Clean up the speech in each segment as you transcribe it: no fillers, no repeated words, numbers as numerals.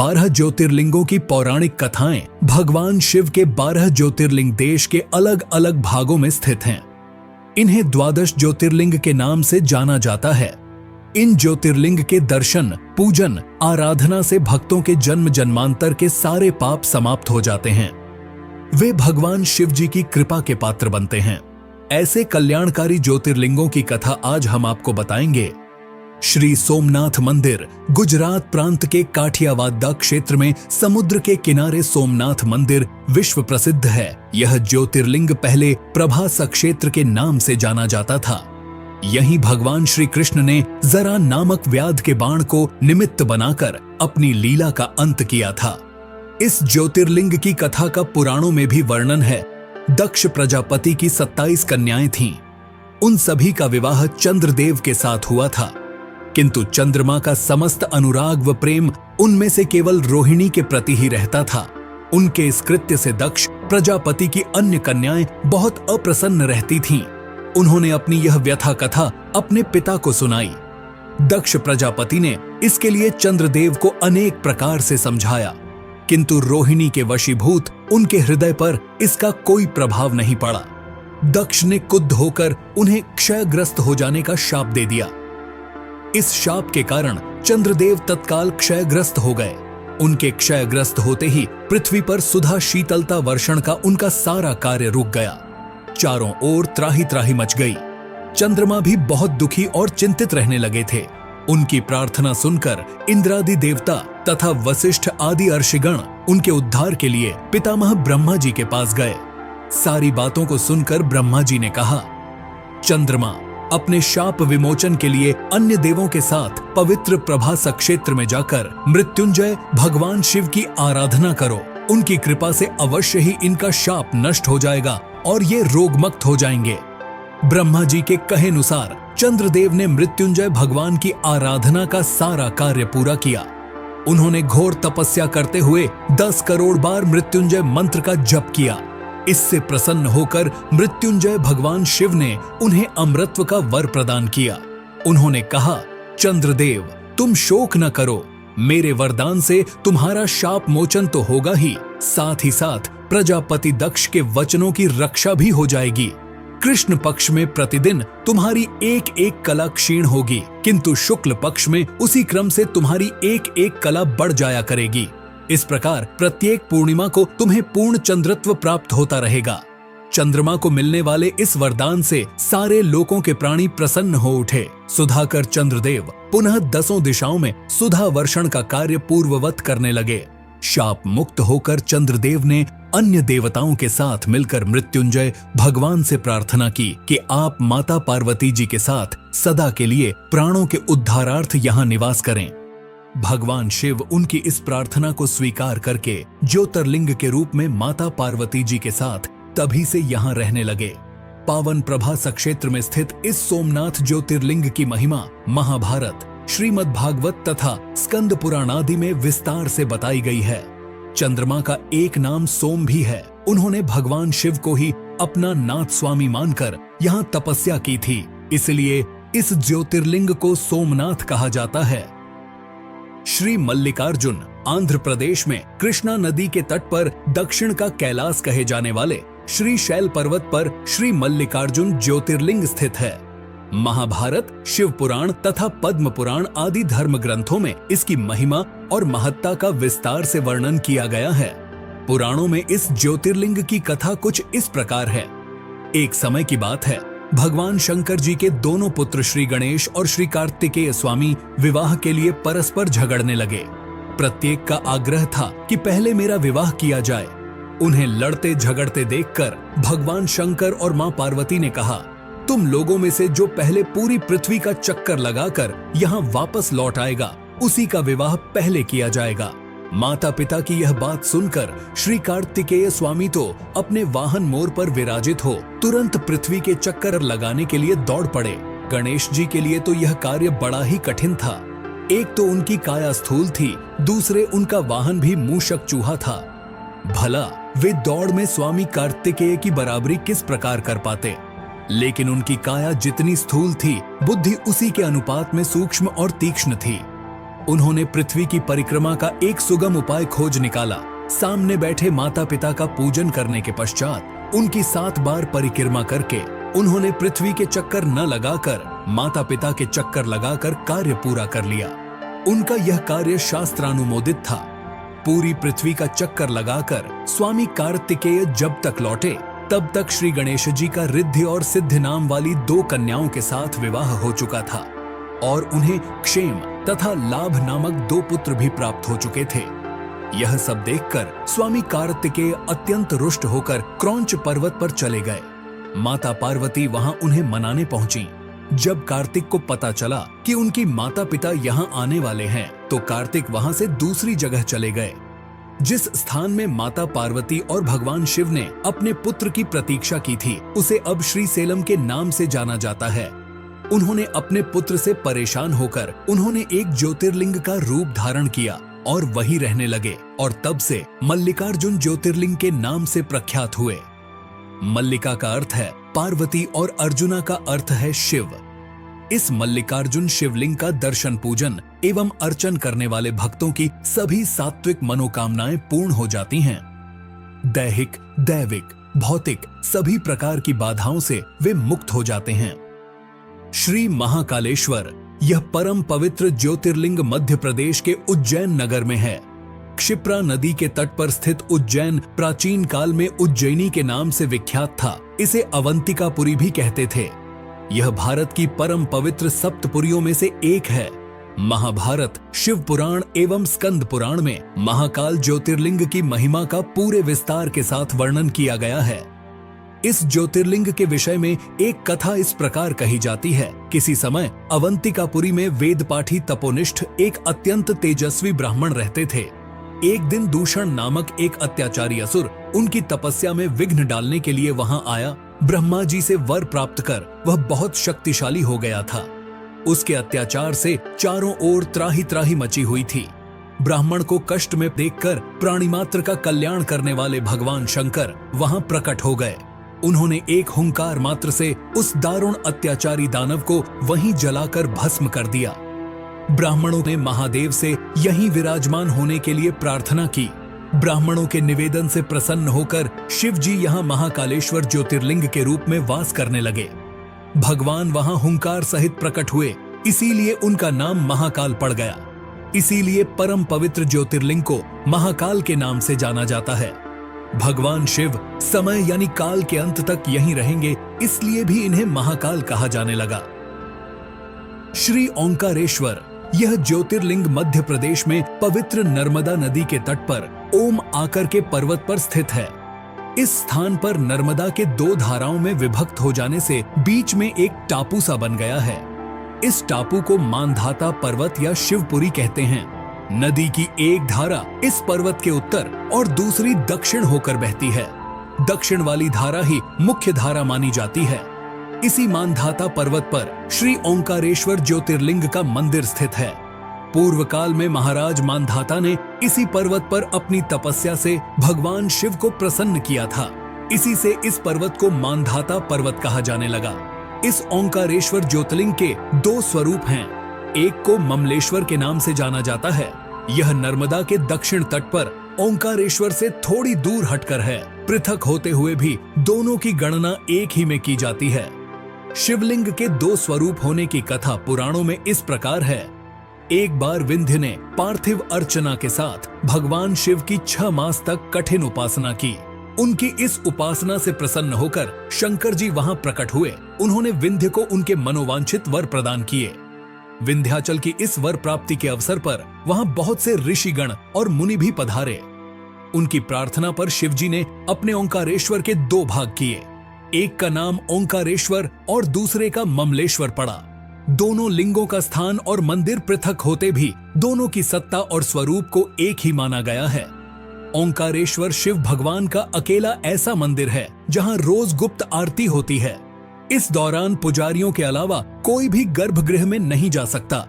12 ज्योतिर्लिंगों की पौराणिक कथाएं भगवान शिव के 12 ज्योतिर्लिंग देश के अलग अलग भागों में स्थित हैं। इन्हें द्वादश ज्योतिर्लिंग के नाम से जाना जाता है। इन ज्योतिर्लिंग के दर्शन, पूजन, आराधना से भक्तों के जन्म जन्मांतर के सारे पाप समाप्त हो जाते हैं। वे भगवान शिव जी की कृपा के पात्र बनते हैं। ऐसे कल्याणकारी ज्योतिर्लिंगों की कथा आज हम आपको बताएंगे। श्री सोमनाथ मंदिर गुजरात प्रांत के काठियावाड़ क्षेत्र में समुद्र के किनारे सोमनाथ मंदिर विश्व प्रसिद्ध है। यह ज्योतिर्लिंग पहले प्रभास क्षेत्र के नाम से जाना जाता था। यहीं भगवान श्री कृष्ण ने जरा नामक व्याध के बाण को निमित्त बनाकर अपनी लीला का अंत किया था। इस ज्योतिर्लिंग की कथा का पुराणों में भी वर्णन है। दक्ष प्रजापति की 27 कन्याएं थीं। उन सभी का विवाह चंद्रदेव के साथ हुआ था, किंतु चंद्रमा का समस्त अनुराग व प्रेम उनमें से केवल रोहिणी के प्रति ही रहता था। उनके इस कृत्य से दक्ष प्रजापति की अन्य कन्याएं बहुत अप्रसन्न रहती थीं। उन्होंने अपनी यह व्यथा कथा अपने पिता को सुनाई। दक्ष प्रजापति ने इसके लिए चंद्रदेव को अनेक प्रकार से समझाया, किंतु रोहिणी के वशीभूत उनके हृदय पर इसका कोई प्रभाव नहीं पड़ा। दक्ष ने क्रुद्ध होकर उन्हें क्षयग्रस्त हो जाने का शाप दे दिया। इस शाप के कारण चंद्रदेव तत्काल क्षयग्रस्त हो गए। उनके क्षयग्रस्त होते ही पृथ्वी पर सुधा शीतलता वर्षण का उनका सारा कार्य रुक गया। चारों ओर त्राही त्राही मच गई। चंद्रमा भी बहुत दुखी और चिंतित रहने लगे थे। उनकी प्रार्थना सुनकर इंद्रादि देवता तथा वशिष्ठ आदि अर्षिगण उनके उद्धार के लिए पितामह ब्रह्मा जी के पास गए। सारी बातों को सुनकर ब्रह्मा जी ने कहा, चंद्रमा, अपने शाप विमोचन के लिए अन्य देवों के साथ पवित्र प्रभास क्षेत्र में जाकर मृत्युंजय भगवान शिव की आराधना करो। उनकी कृपा से अवश्य ही इनका शाप नष्ट हो जाएगा और ये रोगमुक्त हो जाएंगे। ब्रह्मा जी के कहे अनुसार चंद्रदेव ने मृत्युंजय भगवान की आराधना का सारा कार्य पूरा किया। उन्होंने घोर तपस्या करते हुए 10 करोड़ बार मृत्युंजय मंत्र का जप किया। इससे प्रसन्न होकर मृत्युंजय भगवान शिव ने उन्हें अमरत्व का वर प्रदान किया। उन्होंने कहा, चंद्रदेव, तुम शोक न करो। मेरे वरदान से तुम्हारा शाप मोचन तो होगा ही, साथ ही साथ प्रजापति दक्ष के वचनों की रक्षा भी हो जाएगी। कृष्ण पक्ष में प्रतिदिन तुम्हारी एक एक कला क्षीण होगी, किंतु शुक्ल पक्ष में उसी क्रम से तुम्हारी एक एक कला बढ़ जाया करेगी। इस प्रकार प्रत्येक पूर्णिमा को तुम्हें पूर्ण चंद्रत्व प्राप्त होता रहेगा। चंद्रमा को मिलने वाले इस वरदान से सारे लोकों के प्राणी प्रसन्न हो उठे। सुधाकर चंद्रदेव पुनः 10 दिशाओं में सुधा वर्षण का कार्य पूर्ववत करने लगे। शाप मुक्त होकर चंद्रदेव ने अन्य देवताओं के साथ मिलकर मृत्युंजय भगवान से प्रार्थना की कि आप माता पार्वती जी के साथ सदा के लिए प्राणों के उद्धारार्थ यहाँ निवास करें। भगवान शिव उनकी इस प्रार्थना को स्वीकार करके ज्योतिर्लिंग के रूप में माता पार्वती जी के साथ तभी से यहाँ रहने लगे। पावन प्रभास क्षेत्र में स्थित इस सोमनाथ ज्योतिर्लिंग की महिमा महाभारत, श्रीमद् भागवत तथा स्कंद पुराण आदि में विस्तार से बताई गई है। चंद्रमा का एक नाम सोम भी है। उन्होंने भगवान शिव को ही अपना नाथ स्वामी मानकर यहाँ तपस्या की थी, इसलिए इस ज्योतिर्लिंग को सोमनाथ कहा जाता है। श्री मल्लिकार्जुन आंध्र प्रदेश में कृष्णा नदी के तट पर दक्षिण का कैलाश कहे जाने वाले श्री शैल पर्वत पर श्री मल्लिकार्जुन ज्योतिर्लिंग स्थित है। महाभारत, शिव पुराण तथा पद्म पुराण आदि धर्म ग्रंथों में इसकी महिमा और महत्ता का विस्तार से वर्णन किया गया है। पुराणों में इस ज्योतिर्लिंग की कथा कुछ इस प्रकार है। एक समय की बात है, भगवान शंकर जी के दोनों पुत्र श्री गणेश और श्री कार्तिकेय स्वामी विवाह के लिए परस्पर झगड़ने लगे। प्रत्येक का आग्रह था कि पहले मेरा विवाह किया जाए। उन्हें लड़ते झगड़ते देखकर भगवान शंकर और मां पार्वती ने कहा, तुम लोगों में से जो पहले पूरी पृथ्वी का चक्कर लगाकर यहाँ वापस लौट आएगा, उसी का विवाह पहले किया जाएगा। माता पिता की यह बात सुनकर श्री कार्तिकेय स्वामी तो अपने वाहन मोर पर विराजित हो तुरंत पृथ्वी के चक्कर लगाने के लिए दौड़ पड़े। गणेश जी के लिए तो यह कार्य बड़ा ही कठिन था। एक तो उनकी काया स्थूल थी, दूसरे उनका वाहन भी मूषक चूहा था। भला वे दौड़ में स्वामी कार्तिकेय की बराबरी किस प्रकार कर पाते। लेकिन उनकी काया जितनी स्थूल थी, बुद्धि उसी के अनुपात में सूक्ष्म और तीक्ष्ण थी। उन्होंने पृथ्वी की परिक्रमा का एक सुगम उपाय खोज निकाला। सामने बैठे माता पिता का पूजन करने के पश्चात उनकी 7 बार परिक्रमा करके उन्होंने पृथ्वी के चक्कर न लगाकर माता पिता के चक्कर लगाकर कार्य पूरा कर लिया। उनका यह कार्य शास्त्रानुमोदित था। पूरी पृथ्वी का चक्कर लगाकर स्वामी कार्तिकेय जब तक लौटे तब तक श्री गणेश जी का रिद्धि और सिद्धि नाम वाली 2 कन्याओं के साथ विवाह हो चुका था और उन्हें क्षेम तथा लाभ नामक 2 पुत्र भी प्राप्त हो चुके थे। यह सब देखकर स्वामी कार्तिकेय अत्यंत रुष्ट होकर क्रौंच पर्वत पर चले गए। माता पार्वती वहां उन्हें मनाने पहुंची। जब कार्तिक को पता चला कि उनकी माता पिता यहाँ आने वाले हैं, तो कार्तिक वहां से दूसरी जगह चले गए। जिस स्थान में माता पार्वती और भगवान शिव ने अपने पुत्र की प्रतीक्षा की थी, उसे अब श्रीसेलम के नाम से जाना जाता है। उन्होंने अपने पुत्र से परेशान होकर उन्होंने एक ज्योतिर्लिंग का रूप धारण किया और वहीं रहने लगे और तब से मल्लिकार्जुन ज्योतिर्लिंग के नाम से प्रख्यात हुए। मल्लिका का अर्थ है पार्वती और अर्जुना का अर्थ है शिव। इस मल्लिकार्जुन शिवलिंग का दर्शन पूजन एवं अर्चन करने वाले भक्तों की सभी सात्विक मनोकामनाएं पूर्ण हो जाती हैं। दैहिक, दैविक, भौतिक सभी प्रकार की बाधाओं से वे मुक्त हो जाते हैं। श्री महाकालेश्वर यह परम पवित्र ज्योतिर्लिंग मध्य प्रदेश के उज्जैन नगर में है। क्षिप्रा नदी के तट पर स्थित उज्जैन प्राचीन काल में उज्जैनी के नाम से विख्यात था। इसे अवंतिकापुरी भी कहते थे। यह भारत की परम पवित्र सप्तपुरियों में से एक है। महाभारत, शिव पुराण एवं स्कंद पुराण में महाकाल ज्योतिर्लिंग की महिमा का पूरे विस्तार के साथ वर्णन किया गया है। इस ज्योतिर्लिंग के विषय में एक कथा इस प्रकार कही जाती है। किसी समय अवंतिकापुरी में वेदपाठी तपोनिष्ठ एक अत्यंत तेजस्वी ब्राह्मण रहते थे। एक दिन दूषण नामक एक अत्याचारी असुर उनकी तपस्या में विघ्न डालने के लिए वहां आया। ब्रह्मा जी से वर प्राप्त कर वह बहुत शक्तिशाली हो गया था। उसके अत्याचार से चारों ओर त्राही त्राही मची हुई थी। ब्राह्मण को कष्ट में देखकर प्राणी मात्र का कल्याण करने वाले भगवान शंकर वहां प्रकट हो गए। उन्होंने एक हुंकार मात्र से उस दारुण अत्याचारी दानव को वहीं जलाकर भस्म कर दिया। ब्राह्मणों ने महादेव से यहीं विराजमान होने के लिए प्रार्थना की। ब्राह्मणों के निवेदन से प्रसन्न होकर शिव जी यहाँ महाकालेश्वर ज्योतिर्लिंग के रूप में वास करने लगे। भगवान वहां हुंकार सहित प्रकट हुए, इसीलिए उनका नाम महाकाल पड़ गया। इसीलिए परम पवित्र ज्योतिर्लिंग को महाकाल के नाम से जाना जाता है। भगवान शिव समय यानी काल के अंत तक यहीं रहेंगे, इसलिए भी इन्हें महाकाल कहा जाने लगा। श्री ओंकारेश्वर यह ज्योतिर्लिंग मध्य प्रदेश में पवित्र नर्मदा नदी के तट पर ओम आकर के पर्वत पर स्थित है। इस स्थान पर नर्मदा के 2 धाराओं में विभक्त हो जाने से बीच में एक टापू सा बन गया है। इस टापू को मानधाता पर्वत या शिवपुरी कहते हैं। नदी की एक धारा इस पर्वत के उत्तर और दूसरी दक्षिण होकर बहती है। दक्षिण वाली धारा ही मुख्य धारा मानी जाती है। इसी मानधाता पर्वत पर श्री ओंकारेश्वर ज्योतिर्लिंग का मंदिर स्थित है। पूर्व काल में महाराज मानधाता ने इसी पर्वत पर अपनी तपस्या से भगवान शिव को प्रसन्न किया था। इसी से इस पर्वत को मानधाता पर्वत कहा जाने लगा। इस ओंकारेश्वर ज्योतिर्लिंग के 2 स्वरूप हैं। एक को ममलेश्वर के नाम से जाना जाता है। यह नर्मदा के दक्षिण तट पर ओंकारेश्वर से थोड़ी दूर हटकर है। पृथक होते हुए भी दोनों की गणना एक ही में की जाती है। शिवलिंग के 2 स्वरूप होने की कथा पुराणों में इस प्रकार है। एक बार विंध्य ने पार्थिव अर्चना के साथ भगवान शिव की 6 मास तक कठिन उपासना की। उनकी इस उपासना से प्रसन्न होकर शंकर जी वहां प्रकट हुए। उन्होंने विंध्य को उनके मनोवांछित वर प्रदान किए। विंध्याचल की इस वर प्राप्ति के अवसर पर वहां बहुत से ऋषिगण और मुनि भी पधारे। उनकी प्रार्थना पर शिवजी ने अपने ओंकारेश्वर के 2 भाग किए। एक का नाम ओंकारेश्वर और दूसरे का ममलेश्वर पड़ा। दोनों लिंगों का स्थान और मंदिर पृथक होते भी दोनों की सत्ता और स्वरूप को एक ही माना गया है। ओंकारेश्वर शिव भगवान का अकेला ऐसा मंदिर है जहां रोज गुप्त आरती होती है। इस दौरान पुजारियों के अलावा कोई भी गर्भगृह में नहीं जा सकता।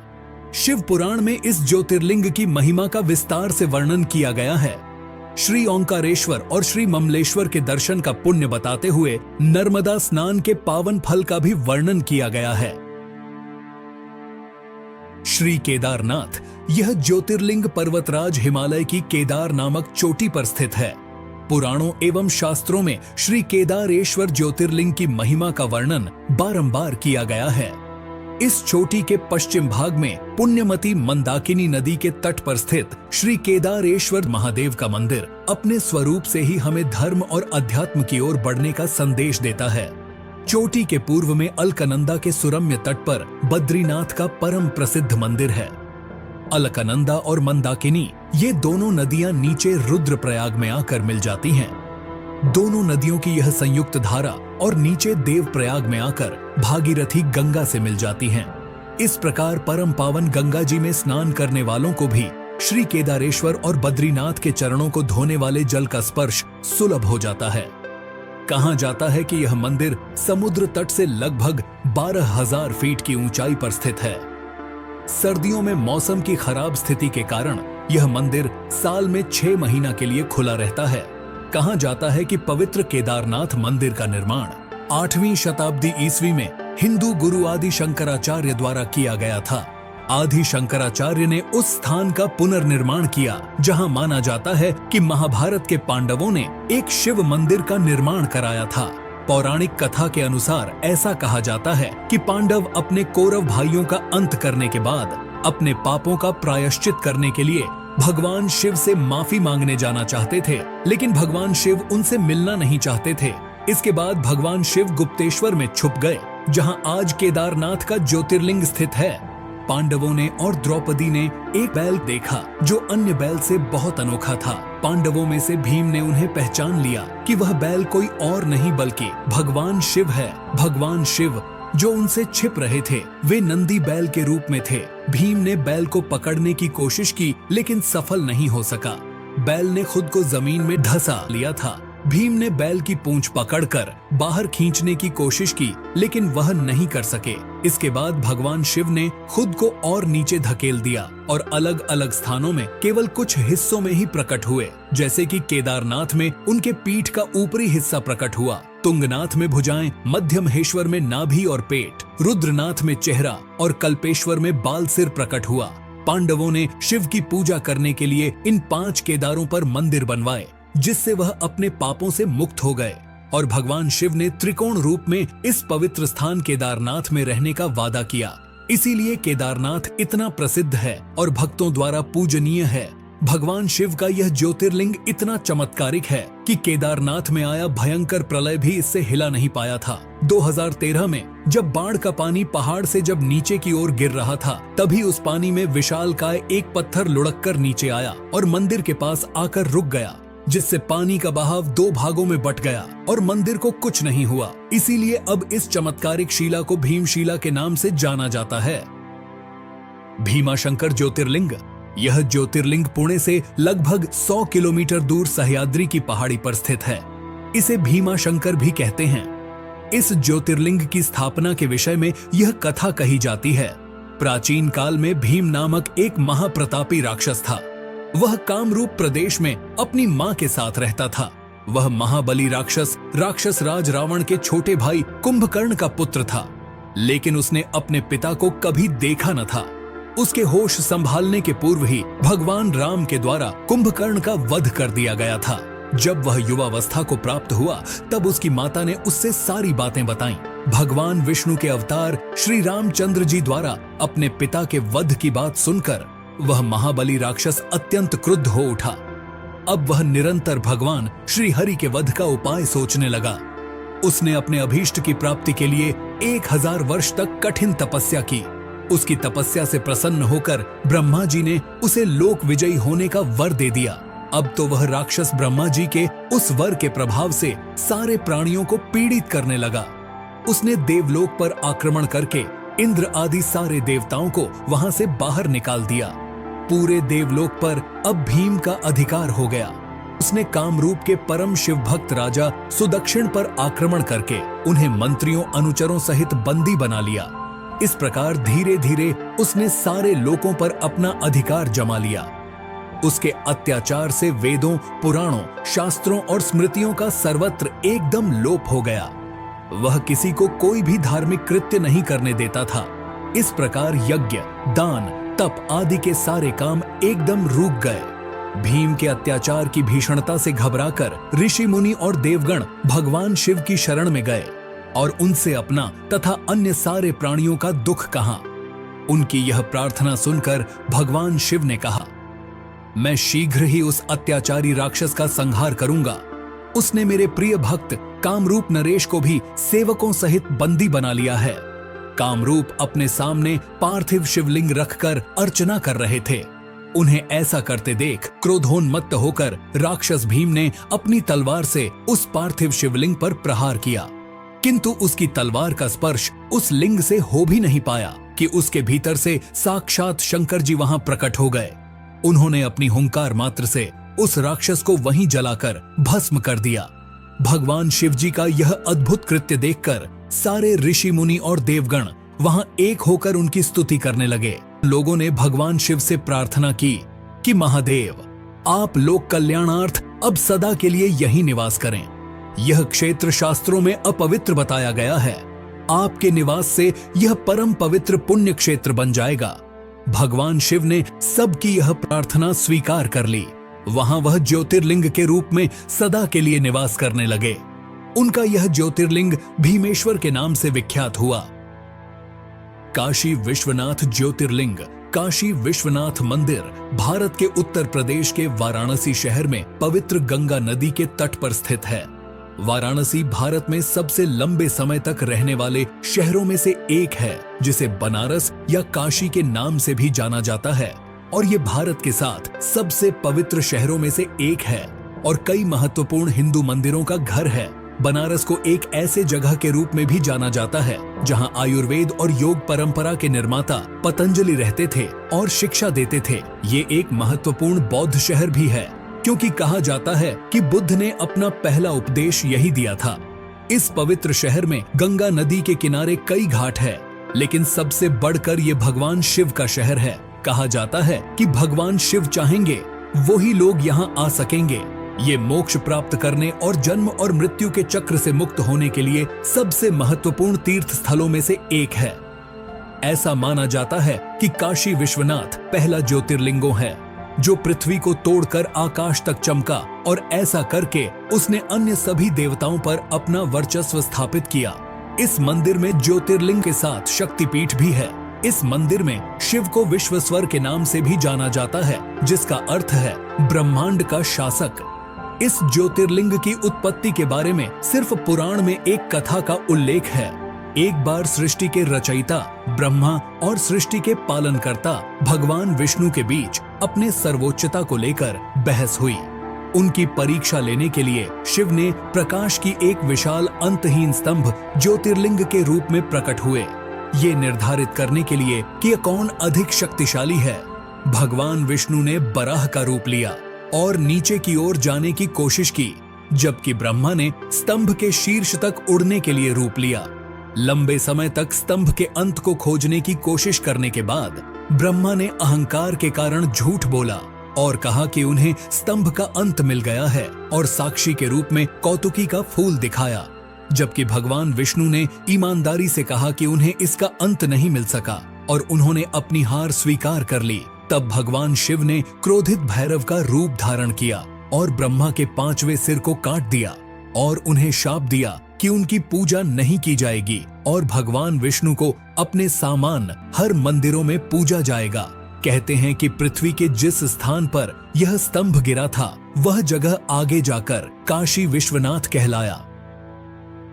शिव पुराण में इस ज्योतिर्लिंग की महिमा का विस्तार से वर्णन किया गया है। श्री ओंकारेश्वर और श्री ममलेश्वर के दर्शन का पुण्य बताते हुए नर्मदा स्नान के पावन फल का भी वर्णन किया गया है। श्री केदारनाथ यह ज्योतिर्लिंग पर्वतराज हिमालय की केदार नामक चोटी पर स्थित है। पुराणों एवं शास्त्रों में श्री केदारेश्वर ज्योतिर्लिंग की महिमा का वर्णन बारंबार किया गया है। इस चोटी के पश्चिम भाग में पुण्यमती मंदाकिनी नदी के तट पर स्थित श्री केदारेश्वर महादेव का मंदिर अपने स्वरूप से ही हमें धर्म और अध्यात्म की ओर बढ़ने का संदेश देता है। चोटी के पूर्व में अलकनंदा के सुरम्य तट पर बद्रीनाथ का परम प्रसिद्ध मंदिर है। अलकनंदा और मंदाकिनी ये दोनों नदियां नीचे रुद्रप्रयाग में आकर मिल जाती हैं। दोनों नदियों की यह संयुक्त धारा और नीचे देवप्रयाग में आकर भागीरथी गंगा से मिल जाती हैं। इस प्रकार परम पावन गंगा जी में स्नान करने वालों को भी श्री केदारेश्वर और बद्रीनाथ के चरणों को धोने वाले जल का स्पर्श सुलभ हो जाता है। कहा जाता है कि यह मंदिर समुद्र तट से लगभग 12,000 फीट की ऊंचाई पर स्थित है। सर्दियों में मौसम की खराब स्थिति के कारण यह मंदिर साल में 6 महीना के लिए खुला रहता है। कहा जाता है कि पवित्र केदारनाथ मंदिर का निर्माण 8वीं शताब्दी ईस्वी में हिंदू गुरु आदि शंकराचार्य द्वारा किया गया था। आदि शंकराचार्य ने उस स्थान का पुनर्निर्माण किया जहां माना जाता है कि महाभारत के पांडवों ने एक शिव मंदिर का निर्माण कराया था। पौराणिक कथा के अनुसार ऐसा कहा जाता है कि पांडव अपने कौरव भाइयों का अंत करने के बाद अपने पापों का प्रायश्चित करने के लिए भगवान शिव से माफी मांगने जाना चाहते थे, लेकिन भगवान शिव उनसे मिलना नहीं चाहते थे। इसके बाद भगवान शिव गुप्तेश्वर में छुप गए, जहां आज केदारनाथ का ज्योतिर्लिंग स्थित है। पांडवों ने और द्रौपदी ने एक बैल देखा जो अन्य बैल से बहुत अनोखा था। पांडवों में से भीम ने उन्हें पहचान लिया कि वह बैल कोई और नहीं बल्कि भगवान शिव है। भगवान शिव जो उनसे छिप रहे थे वे नंदी बैल के रूप में थे। भीम ने बैल को पकड़ने की कोशिश की लेकिन सफल नहीं हो सका। बैल ने खुद को जमीन में धंसा लिया था। भीम ने बैल की पूंछ पकड़कर बाहर खींचने की कोशिश की लेकिन वह नहीं कर सके। इसके बाद भगवान शिव ने खुद को और नीचे धकेल दिया और अलग अलग स्थानों में केवल कुछ हिस्सों में ही प्रकट हुए। जैसे कि केदारनाथ में उनके पीठ का ऊपरी हिस्सा प्रकट हुआ, तुंगनाथ में भुजाएं, मध्य महेश्वर में नाभि और पेट, रुद्रनाथ में चेहरा और कल्पेश्वर में बाल सिर प्रकट हुआ। पांडवों ने शिव की पूजा करने के लिए इन 5 केदारों पर मंदिर बनवाए, जिससे वह अपने पापों से मुक्त हो गए और भगवान शिव ने त्रिकोण रूप में इस पवित्र स्थान केदारनाथ में रहने का वादा किया। इसीलिए केदारनाथ इतना प्रसिद्ध है और भक्तों द्वारा पूजनीय है। भगवान शिव का यह ज्योतिर्लिंग इतना चमत्कारिक है कि केदारनाथ में आया भयंकर प्रलय भी इससे हिला नहीं पाया था। 2013 में जब बाढ़ का पानी पहाड़ से जब नीचे की ओर गिर रहा था, तभी उस पानी में विशालकाय एक पत्थर लुढ़ककर नीचे आया और मंदिर के पास आकर रुक गया, जिससे पानी का बहाव 2 भागों में बट गया और मंदिर को कुछ नहीं हुआ। इसीलिए अब इस चमत्कारिक शिला को भीमशिला के नाम से जाना जाता है। भीमाशंकर ज्योतिर्लिंग। यह ज्योतिर्लिंग पुणे से लगभग 100 किलोमीटर दूर सह्याद्री की पहाड़ी पर स्थित है। इसे भीमाशंकर भी कहते हैं। इस ज्योतिर्लिंग की स्थापना के विषय में यह कथा कही जाती है। प्राचीन काल में भीम नामक एक महाप्रतापी राक्षस था। वह कामरूप प्रदेश में अपनी मां के साथ रहता था। वह महाबली राक्षस राज रावण के छोटे भाई कुंभकर्ण का पुत्र था, लेकिन उसने अपने पिता को कभी देखा न था। उसके होश संभालने के पूर्व ही भगवान राम के द्वारा कुंभकर्ण का वध कर दिया गया था। जब वह युवावस्था को प्राप्त हुआ तब उसकी माता ने उससे सारी बातें बताईं। भगवान विष्णु के अवतार श्री रामचंद्र जी द्वारा अपने पिता के वध की बात सुनकर वह महाबली राक्षस अत्यंत क्रुद्ध हो उठा। अब वह निरंतर भगवान श्री हरि के वध का उपाय सोचने लगा। उसने अपने अभीष्ट की प्राप्ति के लिए 1000 वर्ष तक कठिन तपस्या की। उसकी तपस्या से प्रसन्न होकर ब्रह्मा जी ने उसे लोक विजयी होने का वर दे दिया। अब तो वह राक्षस ब्रह्मा जी के उस वर के प्रभाव से सारे प्राणियों को पीड़ित करने लगा। उसने देवलोक पर आक्रमण करके इंद्र आदि सारे देवताओं को वहां से बाहर निकाल दिया। पूरे देवलोक पर अब भीम का अधिकार हो गया। उसने कामरूप के परम शिव भक्त राजा सुदक्षिण पर आक्रमण करके उन्हें मंत्रियों अनुचरों सहित बंदी बना लिया। इस प्रकार धीरे धीरे उसने सारे लोकों पर अपना अधिकार जमा लिया। उसके अत्याचार से वेदों, पुराणों, शास्त्रों और स्मृतियों का सर्वत्र एकदम लोप हो गया। वह किसी को कोई भी धार्मिक कृत्य नहीं करने देता था। इस प्रकार यज्ञ, दान, तप आदि के सारे काम एकदम रुक गए। भीम के अत्याचार की भीषणता से घबराकर ऋषि मुनि और देवगण भगवान शिव की शरण में गए और उनसे अपना तथा अन्य सारे प्राणियों का दुख कहा। उनकी यह प्रार्थना सुनकर भगवान शिव ने कहा, मैं शीघ्र ही उस अत्याचारी राक्षस का संहार करूंगा। उसने मेरे प्रिय भक्त कामरूप नरेश को भी सेवकों सहित बंदी बना लिया है। कामरूप अपने सामने पार्थिव शिवलिंग रखकर अर्चना कर रहे थे। उन्हें ऐसा करते देख क्रोधोन्मत्त होकर राक्षस भीम ने अपनी तलवार से उस पार्थिव शिवलिंग पर प्रहार किया, किंतु उसकी तलवार का स्पर्श उस लिंग से हो भी नहीं पाया कि उसके भीतर से साक्षात शंकर जी वहां प्रकट हो गए। उन्होंने अपनी हुंकार मात्र से उस राक्षस को वहीं जलाकर भस्म कर दिया। भगवान शिव जी का यह अद्भुत कृत्य देखकर सारे ऋषि मुनि और देवगण वहां एक होकर उनकी स्तुति करने लगे। लोगों ने भगवान शिव से प्रार्थना की कि महादेव, आप लोक कल्याणार्थ अब सदा के लिए यहीं निवास करें। यह क्षेत्र शास्त्रों में अपवित्र बताया गया है। आपके निवास से यह परम पवित्र पुण्य क्षेत्र बन जाएगा। भगवान शिव ने सबकी यह प्रार्थना स्वीकार कर ली। वहां वह ज्योतिर्लिंग के रूप में सदा के लिए निवास करने लगे। उनका यह ज्योतिर्लिंग भीमेश्वर के नाम से विख्यात हुआ। काशी विश्वनाथ ज्योतिर्लिंग, काशी विश्वनाथ मंदिर भारत के उत्तर प्रदेश के वाराणसी शहर में पवित्र गंगा नदी के तट पर स्थित है। वाराणसी भारत में सबसे लंबे समय तक रहने वाले शहरों में से एक है, जिसे बनारस या काशी के नाम से भी जाना जाता है, और ये भारत के साथ सबसे पवित्र शहरों में से एक है और कई महत्वपूर्ण हिंदू मंदिरों का घर है। बनारस को एक ऐसे जगह के रूप में भी जाना जाता है जहां आयुर्वेद और योग परंपरा के निर्माता पतंजलि रहते थे और शिक्षा देते थे। ये एक महत्वपूर्ण बौद्ध शहर भी है, क्योंकि कहा जाता है कि बुद्ध ने अपना पहला उपदेश यही दिया था। इस पवित्र शहर में गंगा नदी के किनारे कई घाट है, लेकिन सबसे बढ़कर ये भगवान शिव का शहर है। कहा जाता है कि भगवान शिव चाहेंगे वही लोग यहाँ आ सकेंगे। ये मोक्ष प्राप्त करने और जन्म और मृत्यु के चक्र से मुक्त होने के लिए सबसे महत्वपूर्ण तीर्थ स्थलों में से एक है। ऐसा माना जाता है कि काशी विश्वनाथ पहला ज्योतिर्लिंगो है जो पृथ्वी को तोड़कर आकाश तक चमका, और ऐसा करके उसने अन्य सभी देवताओं पर अपना वर्चस्व स्थापित किया। इस मंदिर में ज्योतिर्लिंग के साथ शक्तिपीठ भी है। इस मंदिर में शिव को विश्वेश्वर के नाम से भी जाना जाता है, जिसका अर्थ है ब्रह्मांड का शासक। इस ज्योतिर्लिंग की उत्पत्ति के बारे में सिर्फ पुराण में एक कथा का उल्लेख है। एक बार सृष्टि के रचयिता ब्रह्मा और सृष्टि के पालनकर्ता भगवान विष्णु के बीच अपने सर्वोच्चता को लेकर बहस हुई। उनकी परीक्षा लेने के लिए शिव ने प्रकाश की एक विशाल अंतहीन स्तंभ ज्योतिर्लिंग के रूप में प्रकट हुए, ये निर्धारित करने के लिए कि कौन अधिक शक्तिशाली है। भगवान विष्णु ने बराह का रूप लिया और नीचे की ओर जाने की कोशिश की, जबकि ब्रह्मा ने स्तंभ के शीर्ष तक उड़ने के लिए रूप लिया। लंबे समय तक स्तंभ के अंत को खोजने की कोशिश करने के बाद ब्रह्मा ने अहंकार के कारण झूठ बोला और कहा कि उन्हें स्तंभ का अंत मिल गया है, और साक्षी के रूप में कौतुकी का फूल दिखाया, जबकि भगवान विष्णु ने ईमानदारी से कहा कि उन्हें इसका अंत नहीं मिल सका और उन्होंने अपनी हार स्वीकार कर ली। तब भगवान शिव ने क्रोधित भैरव का रूप धारण किया और ब्रह्मा के 5वें सिर को काट दिया और उन्हें शाप दिया कि उनकी पूजा नहीं की जाएगी और भगवान विष्णु को अपने सामान हर मंदिरों में पूजा जाएगा। कहते हैं कि पृथ्वी के जिस स्थान पर यह स्तंभ गिरा था, वह जगह आगे जाकर काशी विश्वनाथ कहलाया।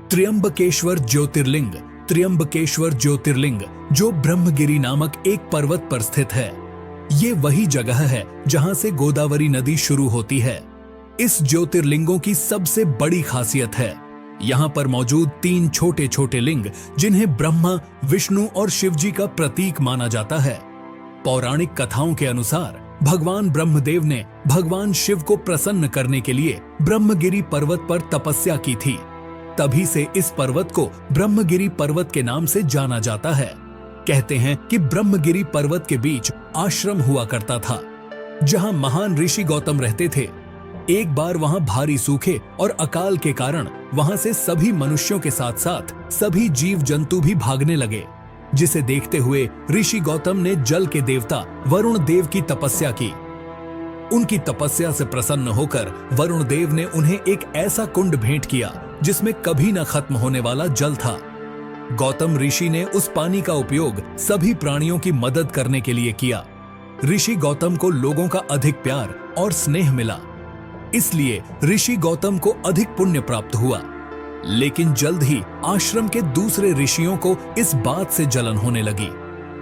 त्र्यंबकेश्वर ज्योतिर्लिंग, त्र्यंबकेश्वर ज्योतिर्लिंग जो ब्रह्मगिरी नामक एक पर्वत पर स्थित है। ये वही जगह है जहां से गोदावरी नदी शुरू होती है। इस ज्योतिर्लिंगों की सबसे बड़ी खासियत है यहाँ पर मौजूद 3 छोटे छोटे लिंग, जिन्हें ब्रह्मा, विष्णु और शिव जी का प्रतीक माना जाता है। पौराणिक कथाओं के अनुसार भगवान ब्रह्मदेव ने भगवान शिव को प्रसन्न करने के लिए ब्रह्मगिरी पर्वत पर तपस्या की थी। तभी से इस पर्वत को ब्रह्मगिरी पर्वत के नाम से जाना जाता है। कहते हैं कि ब्रह्मगिरी पर्वत के बीच आश्रम हुआ करता था, जहां महान ऋषि गौतम रहते थे। एक बार वहां भारी सूखे और अकाल के कारण वहां से सभी मनुष्यों के साथ साथ सभी जीव जंतु भी भागने लगे। जिसे देखते हुए ऋषि गौतम ने जल के देवता वरुण देव की तपस्या की। उनकी तपस्या से प्रसन्न होकर वरुण देव ने उन्हें एक ऐसा कुंड भेंट किया जिसमें कभी न खत्म होने वाला जल था। गौतम ऋषि ने उस पानी का उपयोग सभी प्राणियों की मदद करने के लिए किया। ऋषि गौतम को लोगों का अधिक प्यार और स्नेह मिला, इसलिए ऋषि गौतम को अधिक पुण्य प्राप्त हुआ। लेकिन जल्द ही आश्रम के दूसरे ऋषियों को इस बात से जलन होने लगी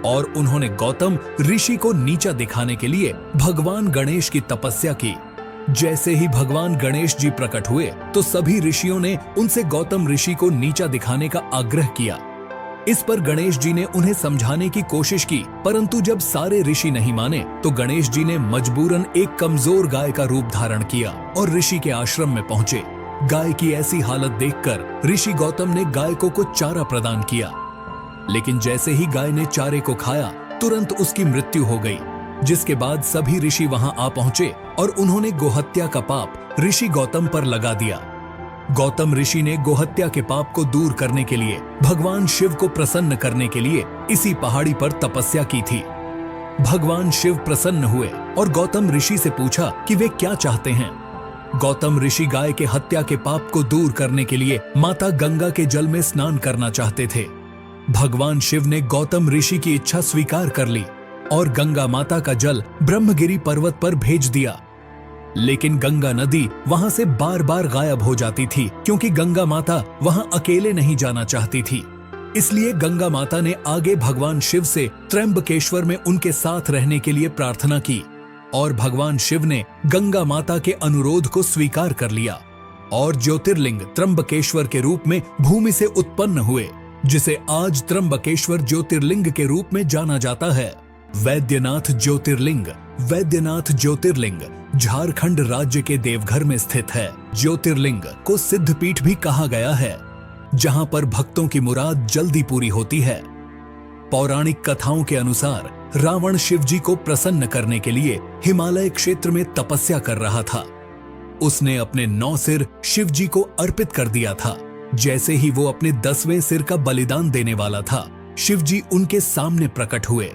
और उन्होंने गौतम ऋषि को नीचा दिखाने के लिए भगवान गणेश की तपस्या की। जैसे ही भगवान गणेश जी प्रकट हुए तो सभी ऋषियों ने उनसे गौतम ऋषि को नीचा दिखाने का आग्रह किया। इस पर गणेश जी ने उन्हें समझाने की कोशिश की, परंतु जब सारे ऋषि नहीं माने तो गणेश जी ने मजबूरन एक कमजोर गाय का रूप धारण किया और ऋषि के आश्रम में पहुंचे। गाय की ऐसी हालत देखकर ऋषि गौतम ने गाय को कुछ चारा प्रदान किया, लेकिन जैसे ही गाय ने चारे को खाया तुरंत उसकी मृत्यु हो गई। जिसके बाद सभी ऋषि वहां आ पहुंचे और उन्होंने गोहत्या का पाप ऋषि गौतम पर लगा दिया। गौतम ऋषि ने गोहत्या के पाप को दूर करने के लिए भगवान शिव को प्रसन्न करने के लिए इसी पहाड़ी पर तपस्या की थी। भगवान शिव प्रसन्न हुए और गौतम ऋषि से पूछा कि वे क्या चाहते हैं। गौतम ऋषि गाय के हत्या के पाप को दूर करने के लिए माता गंगा के जल में स्नान करना चाहते थे। भगवान शिव ने गौतम ऋषि की इच्छा स्वीकार कर ली और गंगा माता का जल ब्रह्मगिरी पर्वत पर भेज दिया। लेकिन गंगा नदी वहां से बार बार गायब हो जाती थी, क्योंकि गंगा माता वहां अकेले नहीं जाना चाहती थी। इसलिए गंगा माता ने आगे भगवान शिव से त्र्यंबकेश्वर में उनके साथ रहने के लिए प्रार्थना की और भगवान शिव ने गंगा माता के अनुरोध को स्वीकार कर लिया और ज्योतिर्लिंग त्र्यंबकेश्वर के रूप में भूमि से उत्पन्न हुए, जिसे आज त्र्यंबकेश्वर ज्योतिर्लिंग के रूप में जाना जाता है। वैद्यनाथ ज्योतिर्लिंग। वैद्यनाथ ज्योतिर्लिंग झारखंड राज्य के देवघर में स्थित है। ज्योतिर्लिंग को सिद्धपीठ भी कहा गया है, जहां पर भक्तों की मुराद जल्दी पूरी होती है। पौराणिक कथाओं के अनुसार रावण शिवजी को प्रसन्न करने के लिए हिमालय क्षेत्र में तपस्या कर रहा था। उसने अपने 9 सिर शिवजी को अर्पित कर दिया था। जैसे ही वो अपने 10वें सिर का बलिदान देने वाला था, शिवजी उनके सामने प्रकट हुए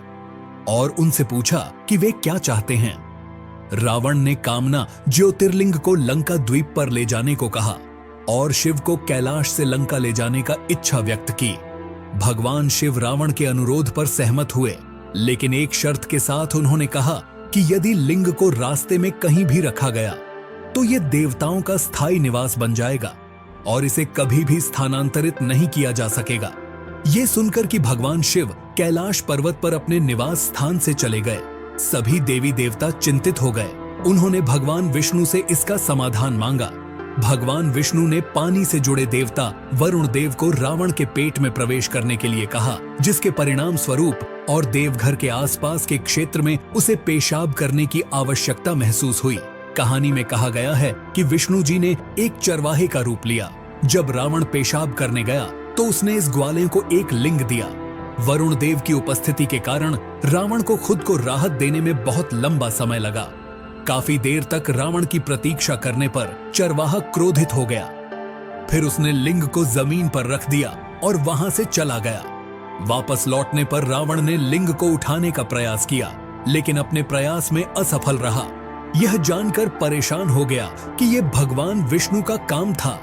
और उनसे पूछा कि वे क्या चाहते हैं। रावण ने कामना ज्योतिर्लिंग को लंका द्वीप पर ले जाने को कहा और शिव को कैलाश से लंका ले जाने का इच्छा व्यक्त की। भगवान शिव रावण के अनुरोध पर सहमत हुए, लेकिन एक शर्त के साथ उन्होंने कहा कि यदि लिंग को रास्ते में कहीं भी रखा गया तो ये देवताओं का स्थायी निवास बन जाएगा और इसे कभी भी स्थानांतरित नहीं किया जा सकेगा। ये सुनकर कि भगवान शिव कैलाश पर्वत पर अपने निवास स्थान से चले गए, सभी देवी देवता चिंतित हो गए। उन्होंने भगवान विष्णु से इसका समाधान मांगा। भगवान विष्णु ने पानी से जुड़े देवता वरुण देव को रावण के पेट में प्रवेश करने के लिए कहा, जिसके परिणाम स्वरूप और देवघर के आसपास के क्षेत्र में उसे पेशाब करने की आवश्यकता महसूस हुई। कहानी में कहा गया है कि विष्णु जी ने एक चरवाहे का रूप लिया। जब रावण पेशाब करने गया तो उसने इस ग्वाले को एक लिंग दिया। वरुण देव की उपस्थिति के कारण रावण को खुद को राहत देने में बहुत लंबा समय लगा। काफी देर तक रावण की प्रतीक्षा करने पर चरवाहा क्रोधित हो गया। फिर उसने लिंग को जमीन पर रख दिया और वहां से चला गया। वापस लौटने पर रावण ने लिंग को उठाने का प्रयास किया, लेकिन अपने प्रयास में असफल रहा। यह जानकर परेशान हो गया कि यह भगवान विष्णु का काम था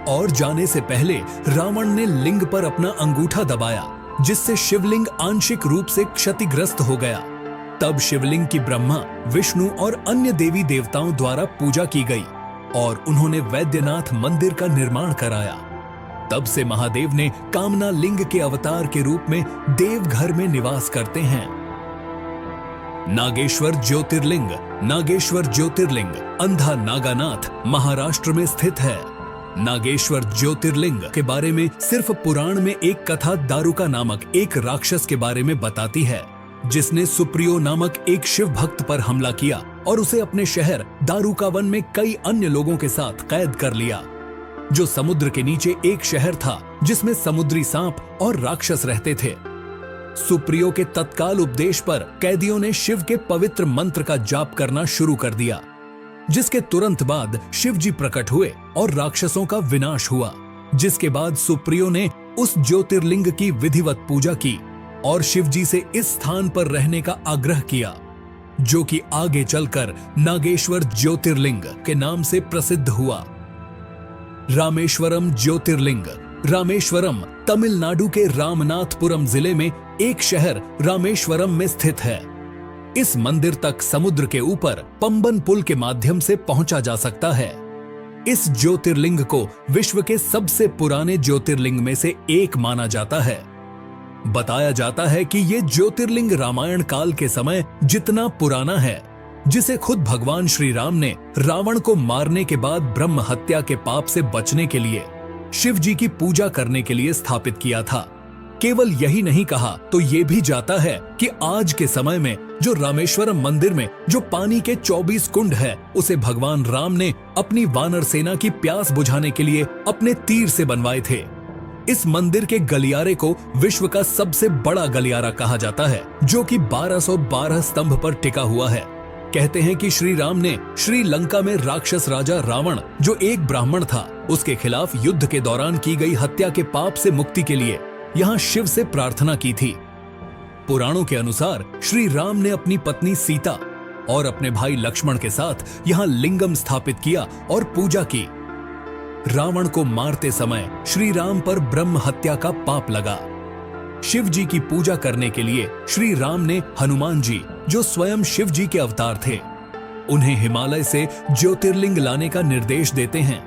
और जाने से पहले रावण ने लिंग पर अपना अंगूठा दबाया, जिससे शिवलिंग आंशिक रूप से क्षतिग्रस्त हो गया। तब शिवलिंग की ब्रह्मा, विष्णु और अन्य देवी देवताओं द्वारा पूजा की गई और उन्होंने वैद्यनाथ मंदिर का निर्माण कराया। तब से महादेव ने कामना लिंग के अवतार के रूप में देवघर में निवास करते हैं। नागेश्वर ज्योतिर्लिंग। नागेश्वर ज्योतिर्लिंग अंधा नागानाथ महाराष्ट्र में स्थित है। नागेश्वर ज्योतिर्लिंग के बारे में सिर्फ पुराण में एक कथा दारुका नामक एक राक्षस के बारे में बताती है, जिसने सुप्रियो नामक एक शिव भक्त पर हमला किया और उसे अपने शहर दारुकावन में कई अन्य लोगों के साथ कैद कर लिया। जो समुद्र के नीचे एक शहर था जिसमें समुद्री सांप और राक्षस रहते थे। सुप्रियो के तत्काल उपदेश पर कैदियों ने शिव के पवित्र मंत्र का जाप करना शुरू कर दिया, जिसके तुरंत बाद शिव जी प्रकट हुए और राक्षसों का विनाश हुआ। जिसके बाद सुप्रियो ने उस ज्योतिर्लिंग की विधिवत पूजा की और शिवजी से इस स्थान पर रहने का आग्रह किया, जो कि आगे चलकर नागेश्वर ज्योतिर्लिंग के नाम से प्रसिद्ध हुआ। रामेश्वरम ज्योतिर्लिंग। रामेश्वरम तमिलनाडु के रामनाथपुरम जिले में एक शहर रामेश्वरम में स्थित है। इस मंदिर तक समुद्र के ऊपर पंबन पुल के माध्यम से पहुंचा जा सकता है। इस ज्योतिर्लिंग को विश्व के सबसे पुराने ज्योतिर्लिंग में से एक माना जाता है। बताया जाता है कि ये ज्योतिर्लिंग रामायण काल के समय जितना पुराना है, जिसे खुद भगवान श्री राम ने रावण को मारने के बाद ब्रह्म हत्या के पाप से बचने के लिए शिव जी की पूजा करने के लिए स्थापित किया था। केवल यही नहीं कहा तो ये भी जाता है कि आज के समय में जो रामेश्वरम मंदिर में जो पानी के 24 कुंड है, उसे भगवान राम ने अपनी वानर सेना की प्यास बुझाने के लिए अपने तीर से बनवाए थे। इस मंदिर के गलियारे को विश्व का सबसे बड़ा गलियारा कहा जाता है, जो कि 1212 स्तंभ पर टिका हुआ है। कहते हैं कि श्री राम ने श्रीलंका में राक्षस राजा रावण, जो एक ब्राह्मण था, उसके खिलाफ युद्ध के दौरान की गई हत्या के पाप से मुक्ति के लिए यहाँ शिव से प्रार्थना की थी। पुराणों के अनुसार श्री राम ने अपनी पत्नी सीता और अपने भाई लक्ष्मण के साथ यहाँ लिंगम स्थापित किया और पूजा की। रावण को मारते समय श्री राम पर ब्रह्म हत्या का पाप लगा। शिव जी की पूजा करने के लिए श्री राम ने हनुमान जी, जो स्वयं शिव जी के अवतार थे, उन्हें हिमालय से ज्योतिर्लिंग लाने का निर्देश देते हैं।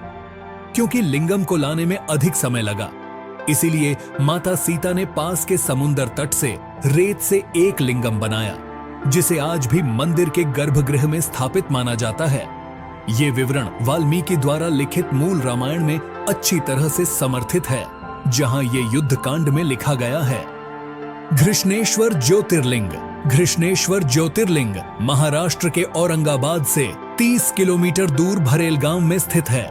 क्योंकि लिंगम को लाने में अधिक समय लगा, इसीलिए माता सीता ने पास के समुद्र तट से रेत से एक लिंगम बनाया, जिसे आज भी मंदिर के गर्भगृह में स्थापित माना जाता है। ये विवरण वाल्मीकि द्वारा लिखित मूल रामायण में अच्छी तरह से समर्थित है, जहां ये युद्ध कांड में लिखा गया है। घृष्णेश्वर ज्योतिर्लिंग। घृष्णेश्वर ज्योतिर्लिंग महाराष्ट्र के औरंगाबाद से 30 किलोमीटर दूर भरेल गांव में स्थित है।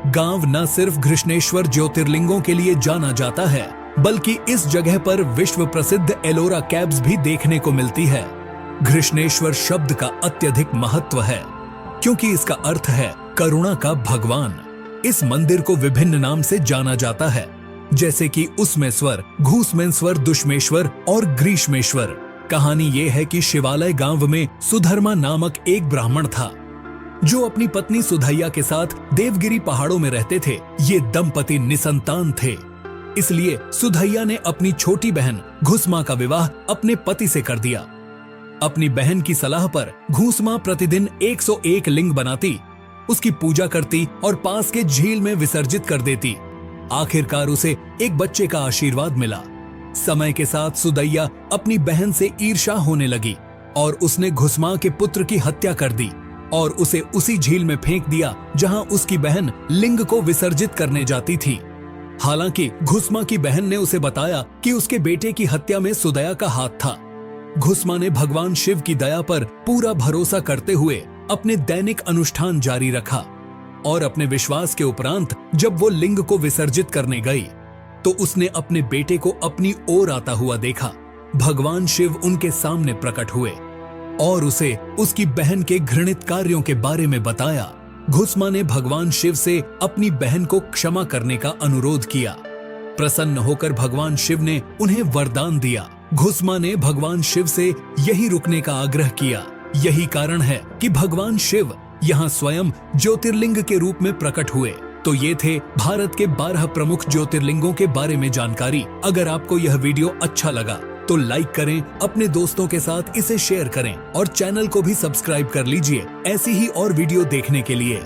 गांव न सिर्फ घृष्णेश्वर ज्योतिर्लिंगों के लिए जाना जाता है, बल्कि इस जगह पर विश्व प्रसिद्ध एलोरा कैव्स भी देखने को मिलती है। घृष्णेश्वर शब्द का अत्यधिक महत्व है, क्योंकि इसका अर्थ है करुणा का भगवान। इस मंदिर को विभिन्न नाम से जाना जाता है, जैसे कि उसमेश्वर, घूसमेश्वर, दुष्मेश्वर और ग्रीष्मेश्वर। कहानी ये है कि शिवालय गांव में सुधर्मा नामक एक ब्राह्मण था, जो अपनी पत्नी सुधैया के साथ देवगिरी पहाड़ों में रहते थे। ये दंपति निसंतान थे, इसलिए सुधैया ने अपनी छोटी बहन घुसमा का विवाह अपने पति से कर दिया। अपनी बहन की सलाह पर घुसमा प्रतिदिन 101 लिंग बनाती, उसकी पूजा करती और पास के झील में विसर्जित कर देती। आखिरकार उसे एक बच्चे का आशीर्वाद मिला। समय के साथ सुदैया अपनी बहन से ईर्ष्या होने लगी और उसने घुसमा के पुत्र की हत्या कर दी और उसे उसी झील में फेंक दिया जहां उसकी बहन लिंग को विसर्जित करने जाती थी। हालांकि घुसमा की बहन ने उसे बताया कि उसके बेटे की हत्या में सुदैया का हाथ था। घुसमा ने भगवान शिव की दया पर पूरा भरोसा करते हुए अपने दैनिक अनुष्ठान जारी रखा और अपने विश्वास के उपरांत जब वो लिंग को विसर्जित करने गई तो उसने अपने बेटे को अपनी ओर आता हुआ देखा। भगवान शिव उनके सामने प्रकट हुए और उसे उसकी बहन के घृणित कार्यों के बारे में बताया। घुसमा ने भगवान शिव से अपनी बहन को क्षमा करने का अनुरोध किया। प्रसन्न होकर भगवान शिव ने उन्हें वरदान दिया। घुसमा ने भगवान शिव से यही रुकने का आग्रह किया। यही कारण है कि भगवान शिव यहाँ स्वयं ज्योतिर्लिंग के रूप में प्रकट हुए। तो ये थे भारत के 12 प्रमुख ज्योतिर्लिंगों के बारे में जानकारी। अगर आपको यह वीडियो अच्छा लगा तो लाइक करें, अपने दोस्तों के साथ इसे शेयर करें और चैनल को भी सब्सक्राइब कर लीजिए ऐसी ही और वीडियो देखने के लिए।